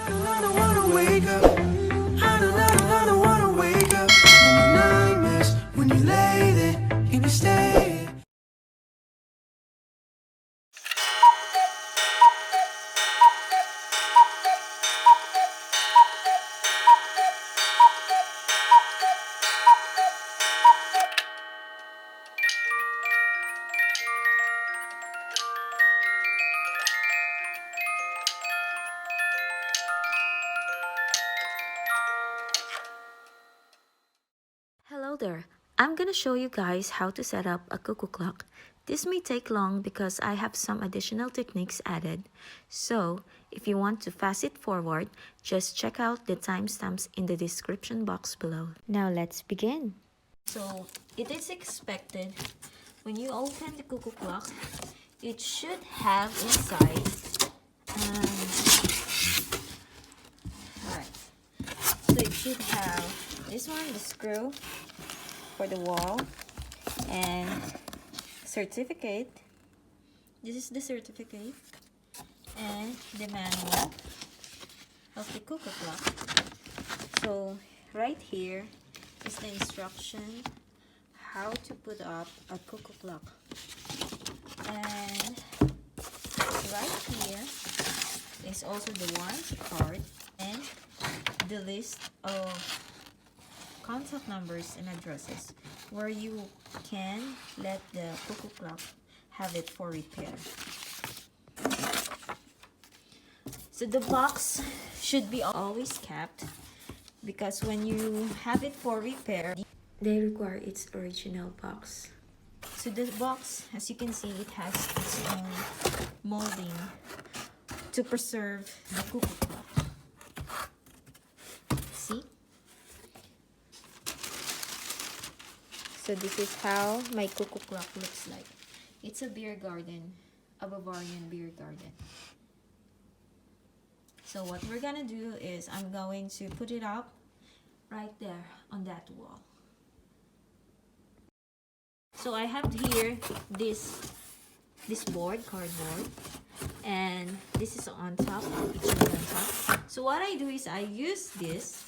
I don't wanna wake up. I don't wanna wake up. No more nightmares when you lay there and you stay. Hello there. I'm gonna show you guys how to set up a cuckoo clock. This may take long because I have some additional techniques added. So, if you want to fast it forward, just check out the timestamps in the description box below. Now let's begin. So, it is expected when you open the cuckoo clock, it should have inside alright. So it should have this one, the screw for the wall, and certificate. This is the certificate, and the manual of the cuckoo clock. So right here is the instruction how to put up a cuckoo clock, and right here is also the warranty card and the list of contact numbers and addresses where you can let the cuckoo clock have it for repair. So the box should be always kept because when you have it for repair, they require its original box. So the box, as you can see, it has its own molding to preserve the cuckoo clock. See? So this is how my cuckoo clock looks like. It's a beer garden, a Bavarian beer garden. So what we're gonna do is I'm going to put it up right there on that wall. So I have here this cardboard, and this is on top, each one on top. So what I do is I use this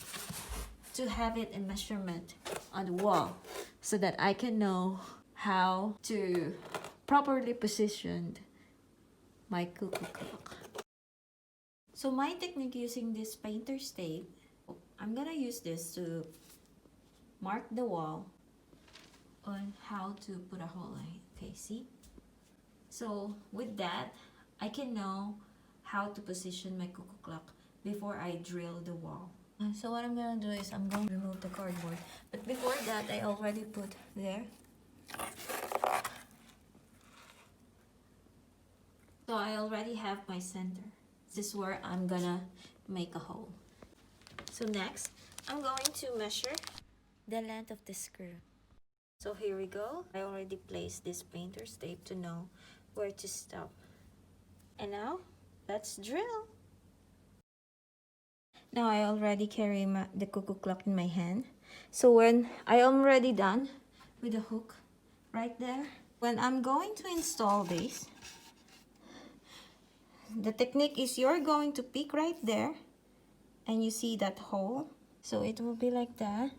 to have it in measurement on the wall so that I can know how to properly position my cuckoo clock. So my technique using this painter's tape, I'm gonna use this to mark the wall on how to put a hole in it. Okay, see? So with that, I can know how to position my cuckoo clock before I drill the wall. So what I'm gonna do is I'm going to remove the cardboard. But before that, I already put there. So I already have my center. This is where I'm gonna make a hole. So next, I'm going to measure the length of the screw. So here we go. I already placed this painter's tape to know where to stop. And now, let's drill. Now I already carry the cuckoo clock in my hand. So when I am already done with the hook right there, when I'm going to install this, the technique is you're going to pick right there and you see that hole. So it will be like that.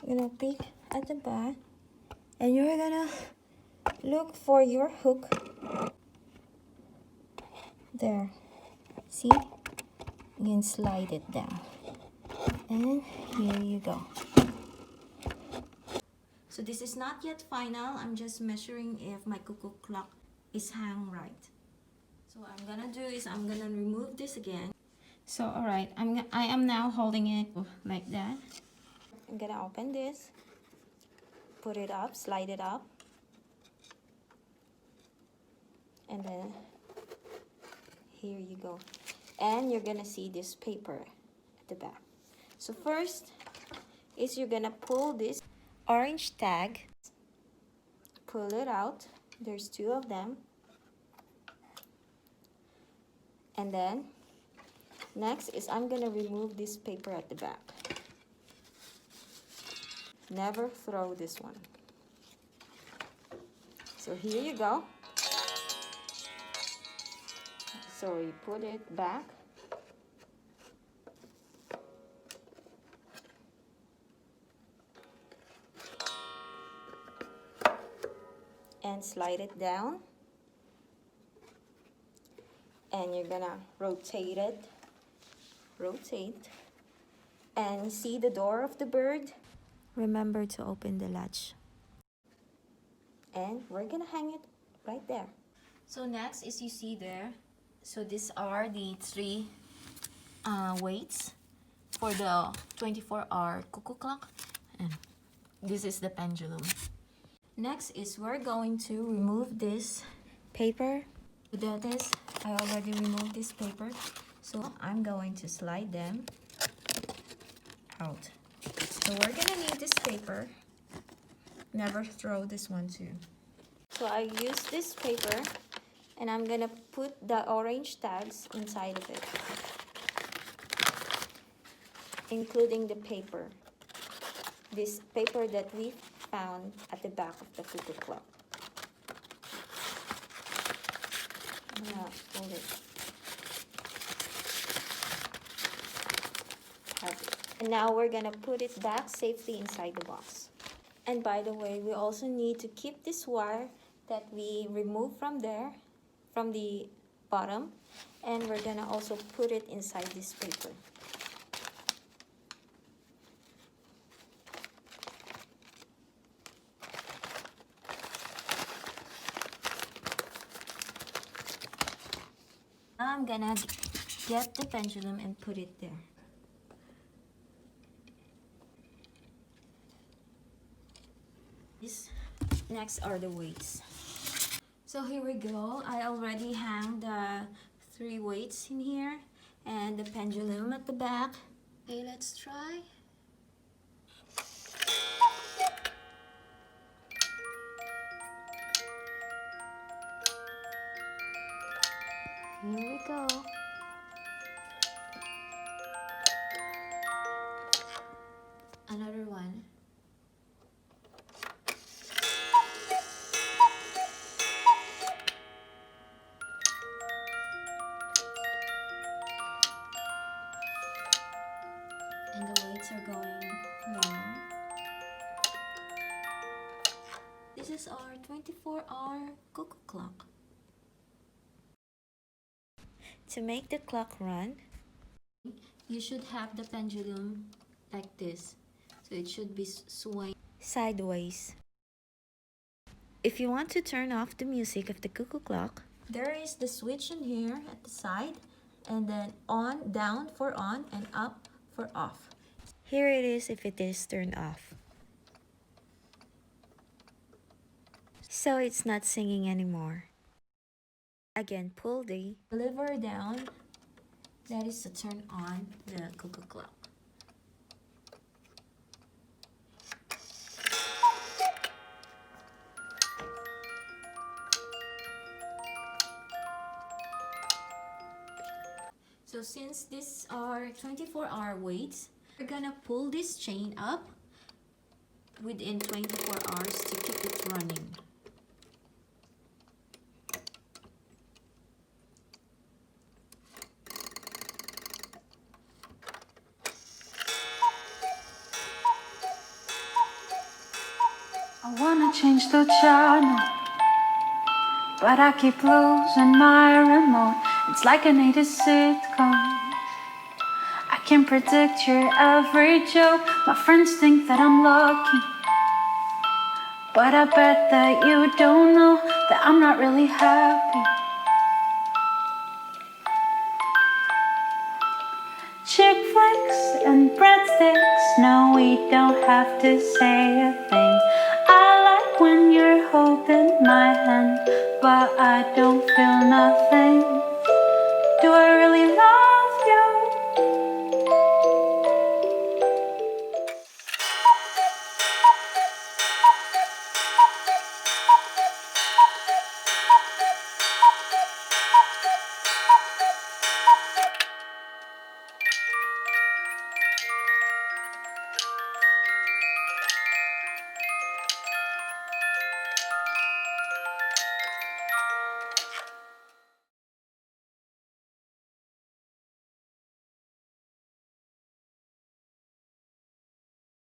You're gonna pick at the back and you're gonna look for your hook there. See? You can slide it down. And here you go. So this is not yet final. I'm just measuring if my cuckoo clock is hung right. So what I'm gonna do is I'm gonna remove this again. So alright, I am now holding it like that. I'm gonna open this, put it up, slide it up, and then here you go. And you're gonna see this paper at the back. So first is you're gonna pull this orange tag, pull it out. There's two of them. And then next is I'm gonna remove this paper at the back. Never throw this one. So here you go. So you put it back and slide it down. And you're gonna rotate it. Rotate. And see the door of the bird? Remember to open the latch. And we're gonna hang it right there. So next is you see there. So these are the three weights for the 24-hour cuckoo clock. And this is the pendulum. Next is we're going to remove this paper. To do this, I already removed this paper. So I'm going to slide them out. So we're gonna need this paper. Never throw this one too. So I use this paper and I'm gonna put the orange tags inside of it, including the paper. This paper that we found at the back of the cuckoo clock. I'm gonna hold it. And now we're gonna put it back safely inside the box. And by the way, we also need to keep this wire that we removed from there, from the bottom, and we're gonna also put it inside this paper. Now I'm gonna get the pendulum and put it there. Next are the weights. So here we go. I already hang the 3 weights in here and the pendulum at the back. Okay, let's try. Here we go. Another one. And the weights are going down. This is our 24-hour cuckoo clock. To make the clock run, You should have the pendulum like this. So it should be swaying sideways. If you want to turn off the music of the cuckoo clock, there is the switch in here at the side, and then on, down for on, and up for off. here it is if it is turned off. So it's not singing anymore. Again, pull the Lever down, that is to turn on the cuckoo clock. So since these are 24-hour weights, we're gonna pull this chain up within 24 hours to keep it running. I wanna change the channel, but I keep losing my remote. It's like an 80s sitcom. I can predict your every joke. My friends think that I'm lucky, but I bet that you don't know that I'm not really happy. Chick flicks and breadsticks, no, we don't have to say a thing. I like when you're holding my hand, but I don't feel nothing. Do I really love